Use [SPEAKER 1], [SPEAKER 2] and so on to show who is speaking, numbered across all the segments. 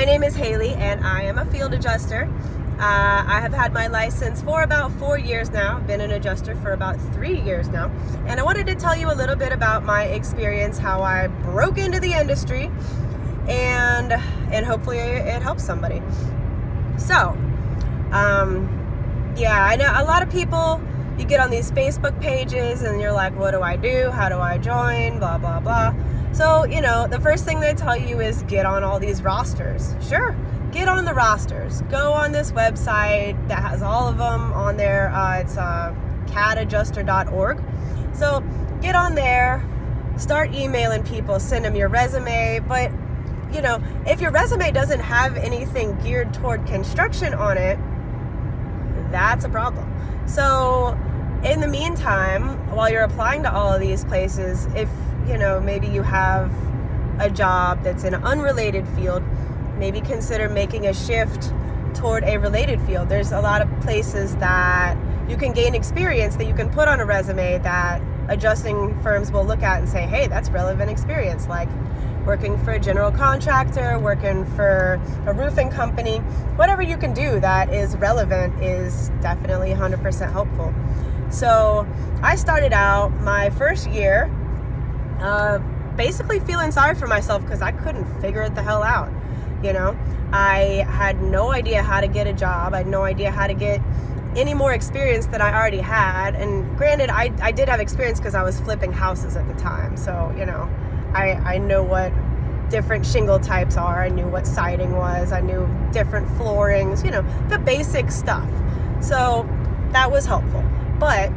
[SPEAKER 1] My name is Haley, and I am a field adjuster. I have had my license for about 4 years now. I've been an adjuster for about 3 years now. And I wanted to tell you a little bit about my experience, how I broke into the industry, and hopefully it helps somebody. So, yeah, I know a lot of people, you get on these Facebook pages and you're like, what do I do? How do I join? Blah, blah, blah. So, the first thing they tell you is get on all these rosters. Sure, get on the rosters. Go on this website that has all of them on there. It's catadjuster.org. So get on there, start emailing people, send them your resume. But, if your resume doesn't have anything geared toward construction on it, that's a problem. So in the meantime, while you're applying to all of these places, if maybe you have a job that's in an unrelated field, maybe consider making a shift toward a related field. There's a lot of places that you can gain experience that you can put on a resume that adjusting firms will look at and say, hey, that's relevant experience, like working for a general contractor, working for a roofing company. Whatever you can do that is relevant is definitely 100% helpful. So I started out my first year basically feeling sorry for myself because I couldn't figure it the hell out. I had no idea how to get a job. I had no idea how to get any more experience than I already had. And granted, I did have experience because I was flipping houses at the time. So, I know what different shingle types are. I knew what siding was. I knew different floorings, the basic stuff. So that was helpful. But,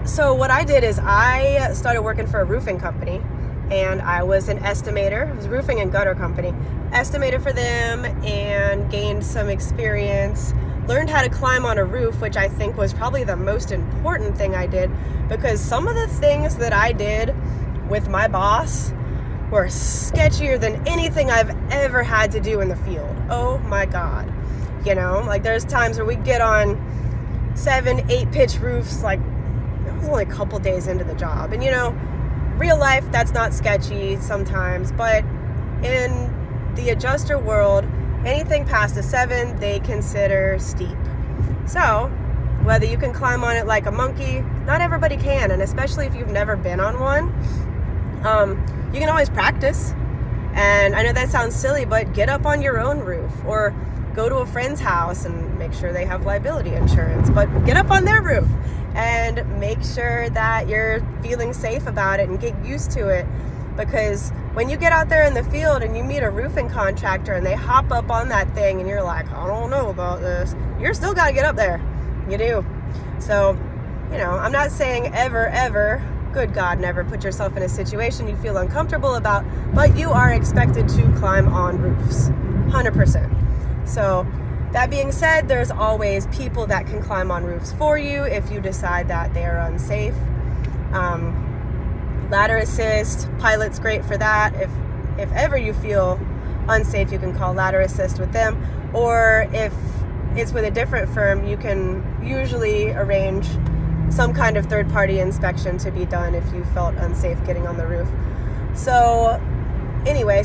[SPEAKER 1] so what I did is I started working for a roofing company, and I was an estimator. It was a roofing and gutter company. Estimated for them and gained some experience. Learned how to climb on a roof, which I think was probably the most important thing I did, because some of the things that I did with my boss were sketchier than anything I've ever had to do in the field. Oh my God. Like there's times where we get on 7-8 pitch roofs, like it was only a couple days into the job. And real life, that's not sketchy sometimes, but in the adjuster world, anything past a 7, they consider steep. So whether you can climb on it like a monkey, not everybody can, and especially if you've never been on one, you can always practice. And I know that sounds silly, but get up on your own roof or go to a friend's house and make sure they have liability insurance, but get up on their roof and make sure that you're feeling safe about it and get used to it. Because when you get out there in the field and you meet a roofing contractor and they hop up on that thing and you're like, I don't know about this, you're still got to get up there. You do. So, I'm not saying ever, good God, never put yourself in a situation you feel uncomfortable about, but you are expected to climb on roofs, 100%. So that being said, there's always people that can climb on roofs for you if you decide that they are unsafe. Ladder assist, pilot's great for that. If ever you feel unsafe, you can call ladder assist with them. Or if it's with a different firm, you can usually arrange some kind of third-party inspection to be done if you felt unsafe getting on the roof. So anyway,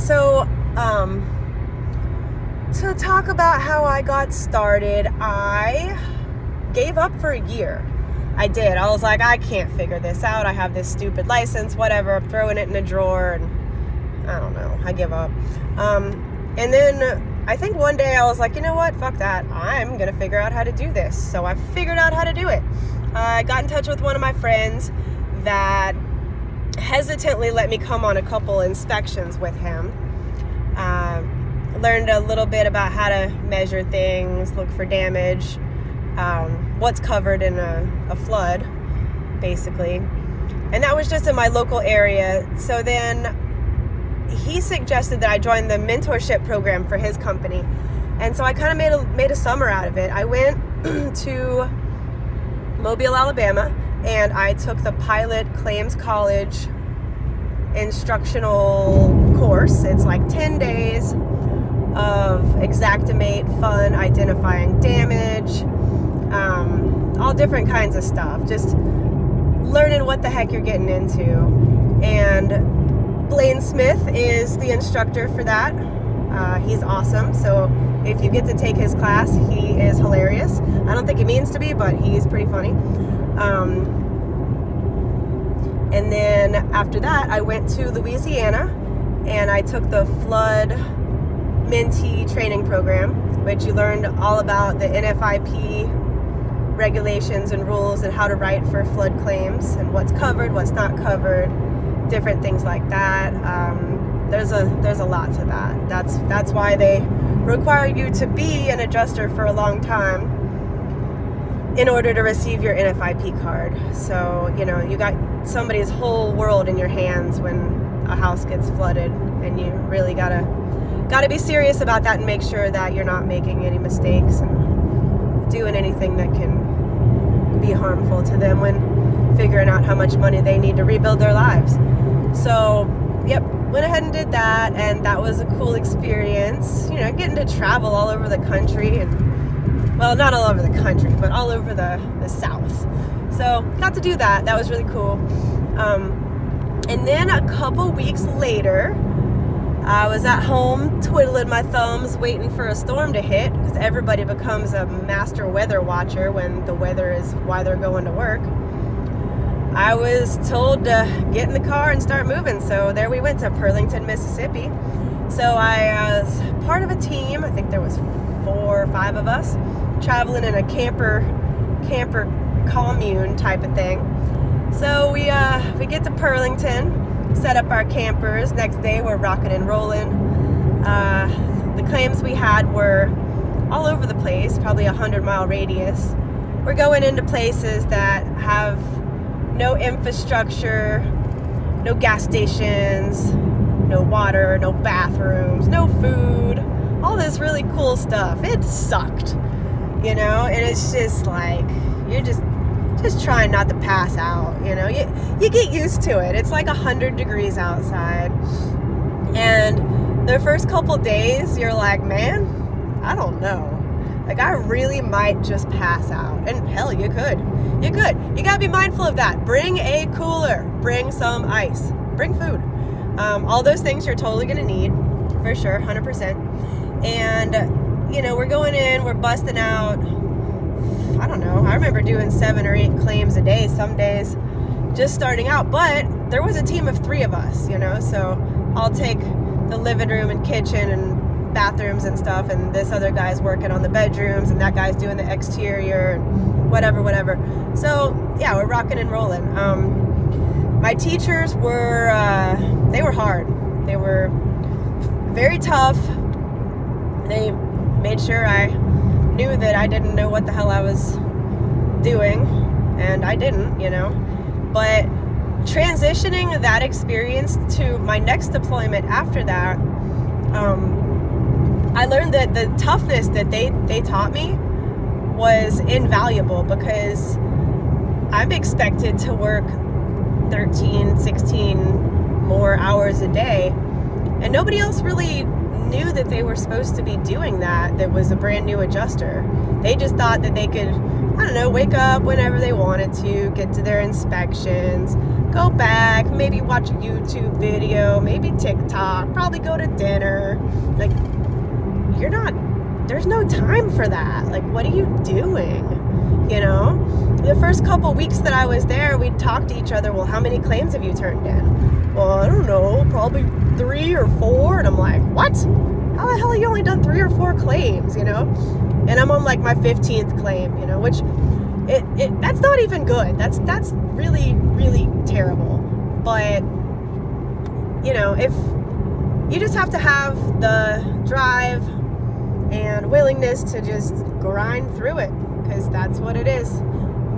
[SPEAKER 1] to talk about how I got started, I gave up for a year. I did. I was like, I can't figure this out. I have this stupid license, whatever. I'm throwing it in a drawer, and I don't know. I give up. And then I think one day I was like, you know what? Fuck that. I'm going to figure out how to do this. So I figured out how to do it. I got in touch with one of my friends that hesitantly let me come on a couple inspections with him. Learned a little bit about how to measure things, look for damage, what's covered in a flood, basically. And that was just in my local area. So then he suggested that I join the mentorship program for his company. And so I kind of made a summer out of it. I went to Mobile, Alabama, and I took the Pilot Claims College instructional course. It's like 10 days of Xactimate fun, identifying damage, all different kinds of stuff, just learning what the heck you're getting into. And Blaine Smith is the instructor for that. He's awesome. So if you get to take his class, he is hilarious. I don't think he means to be, but he's pretty funny. And then after that, I went to Louisiana and I took the flood mentee training program, which you learned all about the NFIP regulations and rules and how to write for flood claims and what's covered, what's not covered, different things like that. There's a lot to that. That's why they require you to be an adjuster for a long time in order to receive your NFIP card. So, you know, you got somebody's whole world in your hands when a house gets flooded, and you really gotta be serious about that and make sure that you're not making any mistakes and doing anything that can be harmful to them when figuring out how much money they need to rebuild their lives. So, yep, went ahead and did that, and that was a cool experience. You know, getting to travel all over the country, and, well, not all over the country, but all over the South. So, got to do that. That was really cool. And then a couple weeks later, I was at home twiddling my thumbs waiting for a storm to hit, because everybody becomes a master weather watcher when the weather is why they're going to work. I was told to get in the car and start moving, so there we went to Pearlington, Mississippi. So I was part of a team. I think there was 4 or 5 of us traveling in a camper commune type of thing. So we get to Pearlington, set up our campers. Next day we're rocking and rolling. The claims we had were all over the place, probably 100-mile radius. We're going into places that have no infrastructure, no gas stations, no water, no bathrooms, no food, all this really cool stuff. It sucked, you know, and it's just like, you're just trying not to pass out, you know. You get used to it. It's like 100 degrees outside. And the first couple days, you're like, man, I don't know. Like, I really might just pass out. And hell, you could. You could. You gotta be mindful of that. Bring a cooler. Bring some ice. Bring food. All those things you're totally gonna need, for sure, 100%. And, you know, we're going in, we're busting out, I don't know, I remember doing 7 or 8 claims a day some days, just starting out. But there was a team of 3 of us, you know, so I'll take the living room and kitchen and bathrooms and stuff, and this other guy's working on the bedrooms, and that guy's doing the exterior, and whatever. So yeah, we're rocking and rolling. My teachers were they were hard. They were very tough. They made sure I knew that I didn't know what the hell I was doing, and I didn't, you know. But transitioning that experience to my next deployment after that, I learned that the toughness that they taught me was invaluable, because I'm expected to work 13, 16 more hours a day, and nobody else really knew that they were supposed to be doing that was a brand new adjuster. They just thought that they could, I don't know, wake up whenever they wanted to, get to their inspections, go back, maybe watch a YouTube video, maybe TikTok, probably go to dinner. Like, there's no time for that. Like, what are you doing? You know? The first couple weeks that I was there, we'd talk to each other, well, how many claims have you turned in? Well, I don't know, probably 3 or 4. And I'm like, what? How the hell have you only done 3 or 4 claims, you know? And I'm on like my 15th claim, you know, which that's not even good. That's really, really terrible. But, you know, if you just have to have the drive and willingness to just grind through it, because that's what it is.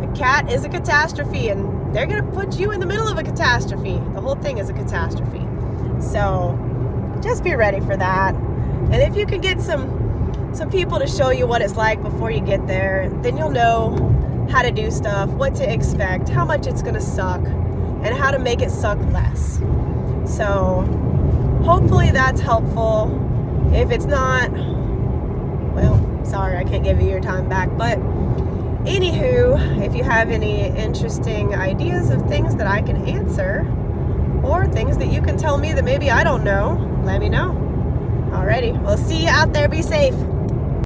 [SPEAKER 1] A cat is a catastrophe, and they're going to put you in the middle of a catastrophe. The whole thing is a catastrophe. So just be ready for that. And if you can get some people to show you what it's like before you get there, then you'll know how to do stuff, what to expect, how much it's going to suck, and how to make it suck less. So hopefully that's helpful. If it's not, well, sorry, I can't give you your time back. But anywho, if you have any interesting ideas of things that I can answer, or things that you can tell me that maybe I don't know, let me know. Alrighty, well, We'll see you out there. Be safe.